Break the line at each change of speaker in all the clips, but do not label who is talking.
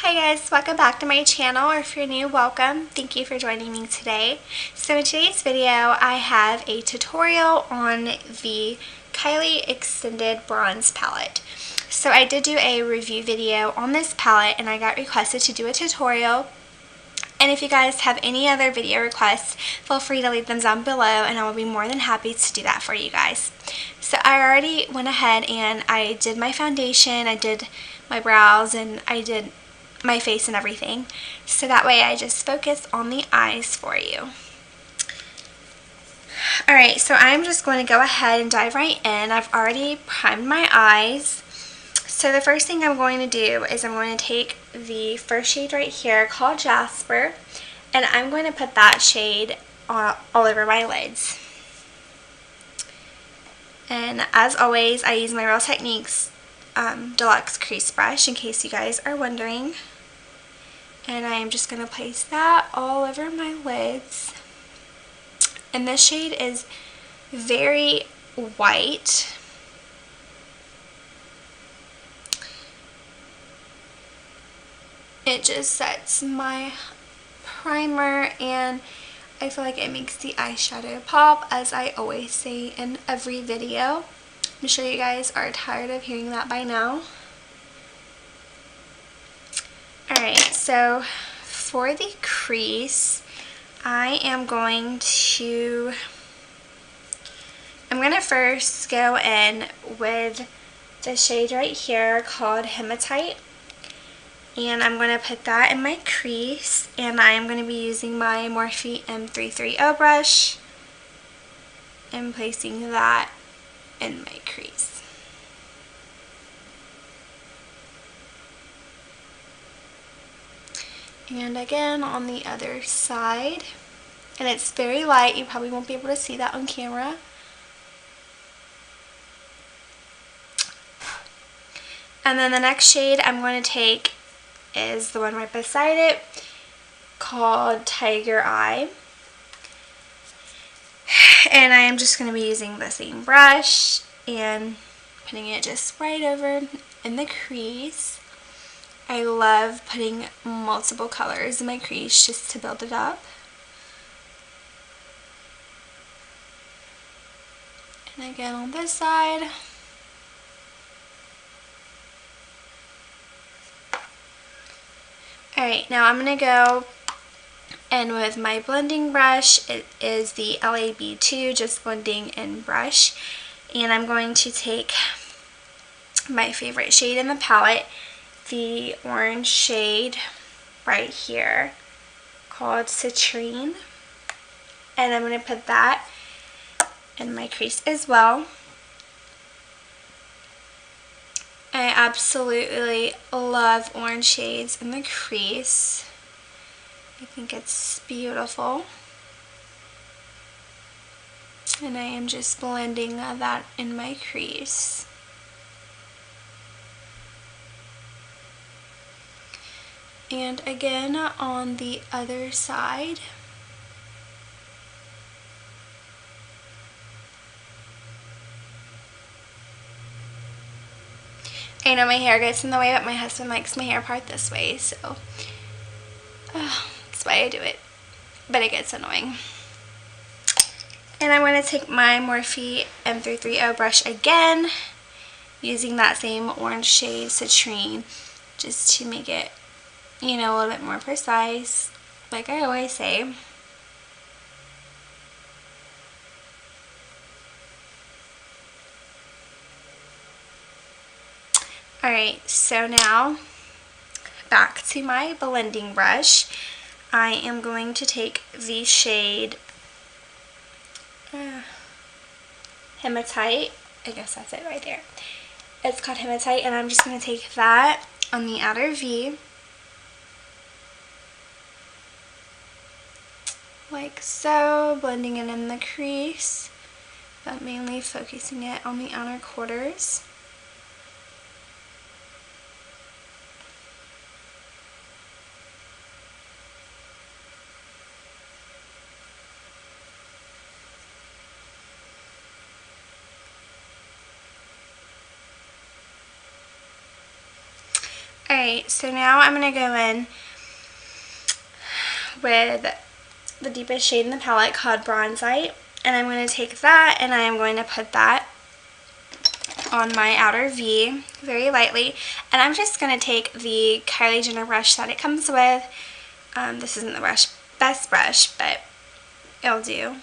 Hi guys, welcome back to my channel, or if you're new, welcome. Thank you for joining me today. So in today's video, I have a tutorial on the Kylie Extended Bronze Palette. So I did do a review video on this palette and I got requested to do a tutorial. And if you guys have any other video requests, feel free to leave them down below and I will be more than happy to do that for you guys. So I already went ahead and I did my foundation, I did my brows, and I did my face and everything. So that way I just focus on the eyes for you. Alright, so I'm just going to go ahead and dive right in. I've already primed my eyes. So the first thing I'm going to do is I'm going to take the first shade right here called Jasper, and I'm going to put that shade all over my lids. And as always, I use my Real Techniques Deluxe Crease Brush in case you guys are wondering. And I am just going to place that all over my lids. And this shade is very white. It just sets my primer and I feel like it makes the eyeshadow pop, as I always say in every video. I'm sure you guys are tired of hearing that by now. Alright, so for the crease, I'm going to first go in with the shade right here called Hematite. And I'm going to put that in my crease, and I am going to be using my Morphe M330 brush and placing that in my crease. And again on the other side, and it's very light, you probably won't be able to see that on camera. And then the next shade I'm going to take is the one right beside it called Tiger Eye. And I am just going to be using the same brush and putting it just right over in the crease. I love putting multiple colors in my crease just to build it up. And again on this side. Alright, now I'm going to go in with my blending brush. It is the LAB2 Just Blending in brush. And I'm going to take my favorite shade in the palette, the orange shade right here called Citrine, and I'm going to put that in my crease as well. I absolutely love orange shades in the crease. I think it's beautiful. And I am just blending that in my crease. And again on the other side. I know my hair gets in the way, but my husband likes my hair part this way, so that's why I do it. But it gets annoying. And I'm going to take my Morphe M330 brush again, using that same orange shade Citrine, just to make it, you know, a little bit more precise, like I always say. Alright, so now back to my blending brush. I am going to take the shade Hematite. I guess that's it right there. It's called Hematite, and I'm just going to take that on the outer V, like so, blending it in the crease, but mainly focusing it on the outer quarters. Alright, so now I'm going to go in with the deepest shade in the palette called Bronzite, and I'm going to take that and I am going to put that on my outer V very lightly, and I'm just going to take the Kylie Jenner brush that it comes with. This isn't the best brush, but it'll do.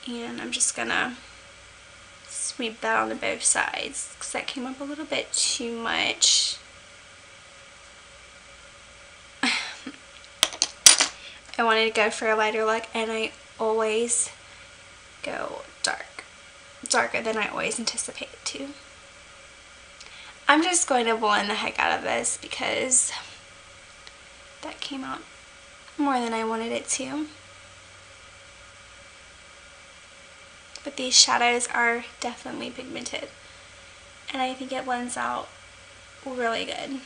And I'm just going to sweep that onto both sides because that came up a little bit too much. I wanted to go for a lighter look, and I always go darker than I always anticipate to. I'm just going to blend the heck out of this because that came out more than I wanted it to. But these shadows are definitely pigmented, and I think it blends out really good.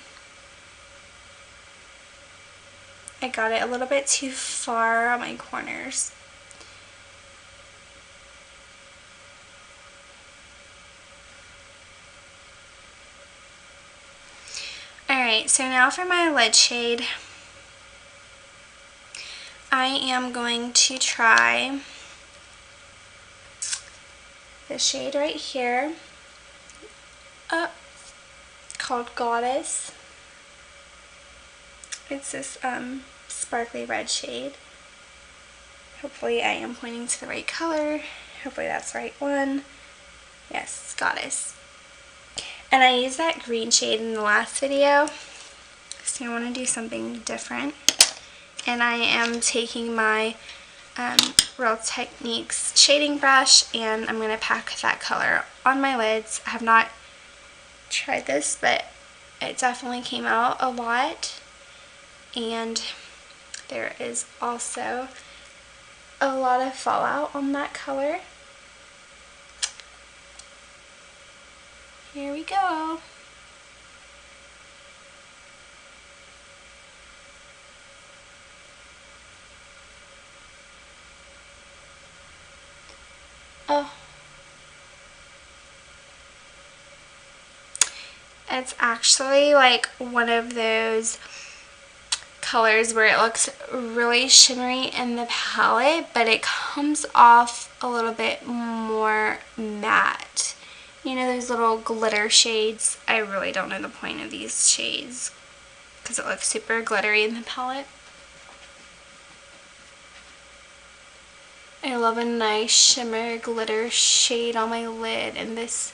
I got it a little bit too far on my corners. Alright, so now for my lid shade, I am going to try this shade right here, called Goddess. It's this sparkly red shade. Hopefully I am pointing to the right color. Hopefully that's the right one. Yes, Goddess. And I used that green shade in the last video, so I want to do something different. And I am taking my Real Techniques shading brush, and I'm going to pack that color on my lids. I have not tried this, but it definitely came out a lot. And there is also a lot of fallout on that color. Here we go. Oh. It's actually like one of those colors where it looks really shimmery in the palette, but it comes off a little bit more matte. You know those little glitter shades? I really don't know the point of these shades because it looks super glittery in the palette. I love a nice shimmer glitter shade on my lid, and this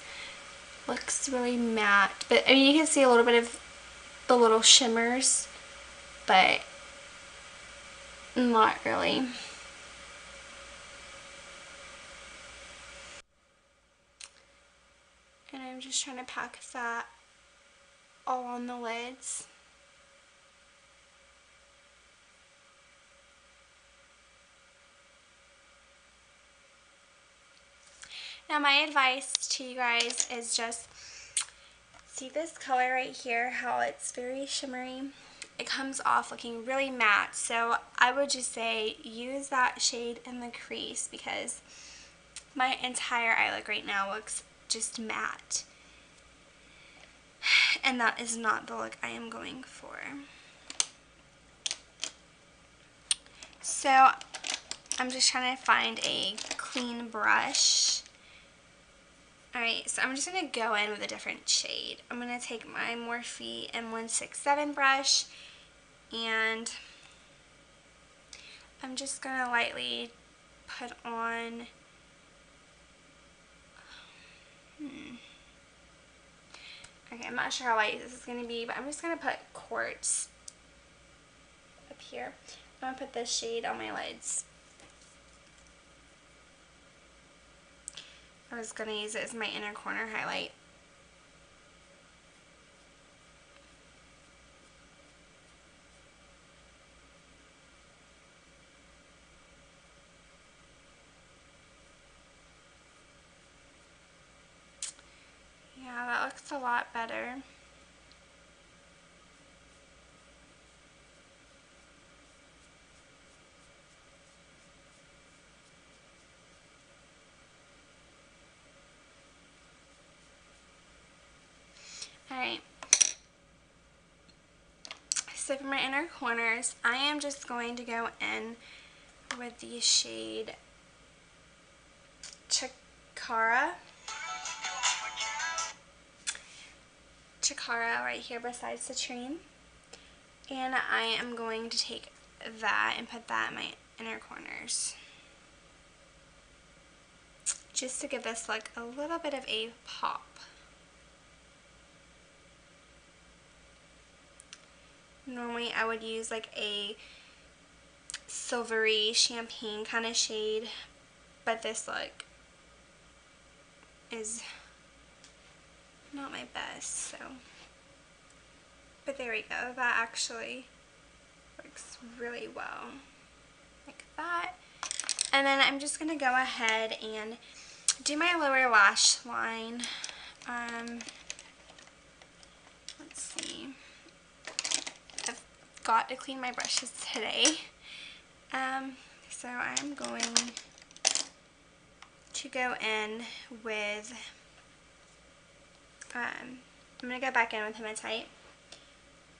looks really matte. But I mean, you can see a little bit of the little shimmers, but not really. And I'm just trying to pack that all on the lids. Now my advice to you guys is just see this color right here, how it's very shimmery. It comes off looking really matte, so I would just say use that shade in the crease because my entire eye look right now looks just matte. And that is not the look I am going for. So I'm just trying to find a clean brush. Alright, so I'm just going to go in with a different shade. I'm going to take my Morphe M167 brush, and I'm just going to lightly put on, okay, I'm not sure how light this is going to be, but I'm just going to put Quartz up here. I'm going to put this shade on my lids. I was going to use it as my inner corner highlight. Yeah, that looks a lot better. So for my inner corners, I am just going to go in with the shade Chikara right here beside Citrine. And I am going to take that and put that in my inner corners, just to give this like a little bit of a pop. Normally I would use like a silvery champagne kind of shade, but this look is not my best, so. But there we go, that actually works really well, like that. And then I'm just going to go ahead and do my lower lash line. Let's see. I've got to clean my brushes today. So I'm going to go in with, I'm going to go back in with Hematite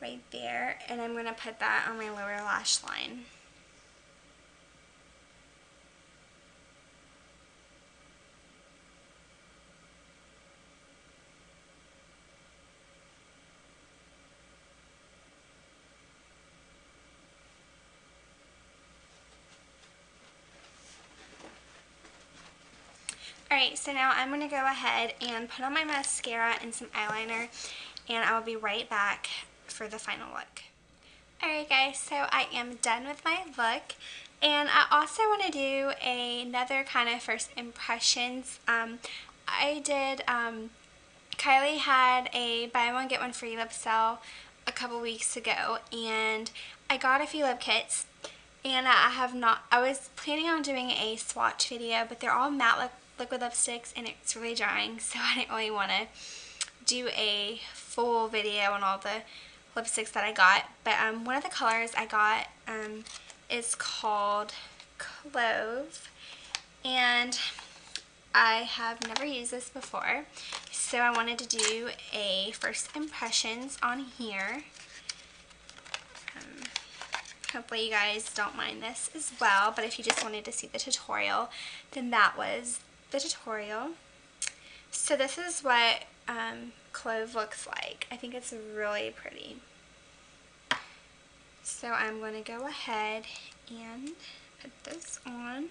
right there, and I'm going to put that on my lower lash line. Alright, so now I'm going to go ahead and put on my mascara and some eyeliner, and I will be right back for the final look. Alright guys, so I am done with my look, and I also want to do another kind of first impressions. Kylie had a buy one get one free lip sale a couple weeks ago, and I got a few lip kits, and I was planning on doing a swatch video, but they're all matte liquid lipsticks and it's really drying, so I didn't really want to do a full video on all the lipsticks that I got. But one of the colors I got is called Clove, and I have never used this before, so I wanted to do a first impressions on here. Hopefully you guys don't mind this as well, but if you just wanted to see the tutorial, then that was the tutorial. So this is what Clove looks like. I think it's really pretty. So I'm going to go ahead and put this on.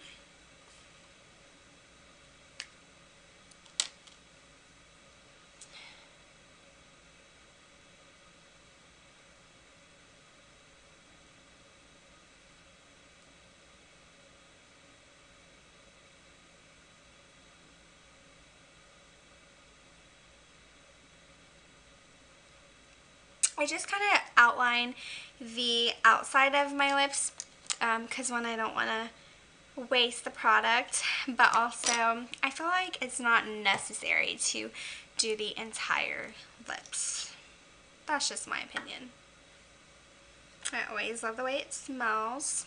I just kind of outline the outside of my lips because one, I don't want to waste the product, but also I feel like it's not necessary to do the entire lips. That's just my opinion. I always love the way it smells.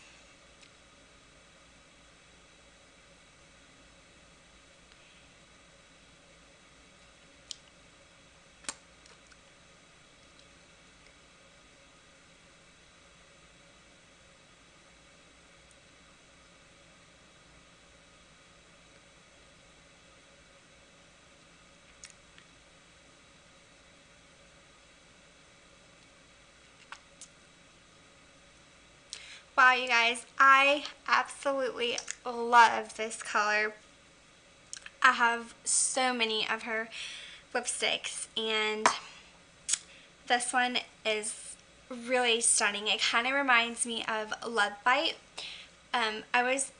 Wow, you guys, I absolutely love this color. I have so many of her lipsticks, and this one is really stunning. It kind of reminds me of Love Bite. I was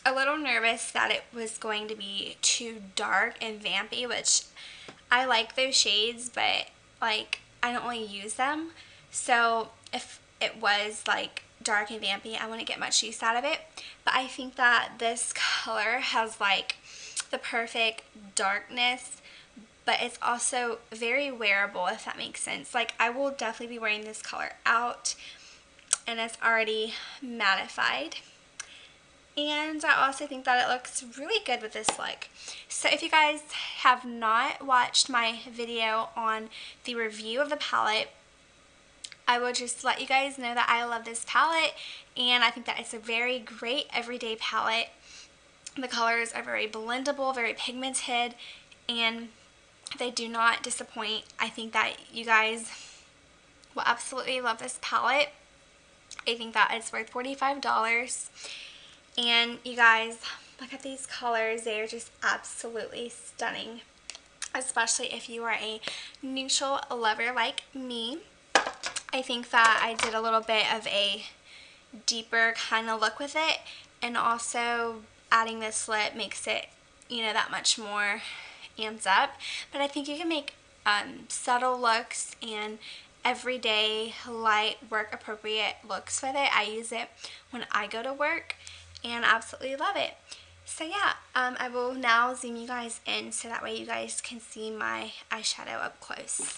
a little nervous that it was going to be too dark and vampy, which I like those shades, but like I don't really use them. So if it was like dark and vampy, I wouldn't get much use out of it. But I think that this color has like the perfect darkness, but it's also very wearable, if that makes sense. Like I will definitely be wearing this color out, and it's already mattified. And I also think that it looks really good with this look. So if you guys have not watched my video on the review of the palette, I will just let you guys know that I love this palette, and I think that it's a very great everyday palette. The colors are very blendable, very pigmented, and they do not disappoint. I think that you guys will absolutely love this palette. I think that it's worth $45. And you guys, look at these colors. They are just absolutely stunning, especially if you are a neutral lover like me. I think that I did a little bit of a deeper kind of look with it, and also adding this lip makes it, you know, that much more amped up. But I think you can make subtle looks and everyday light work appropriate looks with it. I use it when I go to work and absolutely love it. So yeah, I will now zoom you guys in so that way you guys can see my eyeshadow up close.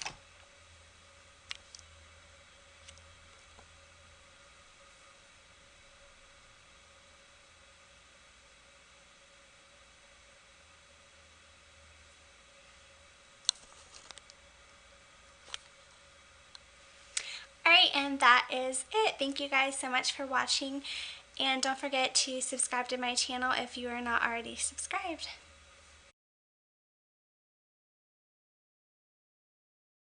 Alright, and that is it. Thank you guys so much for watching, and don't forget to subscribe to my channel if you are not already subscribed.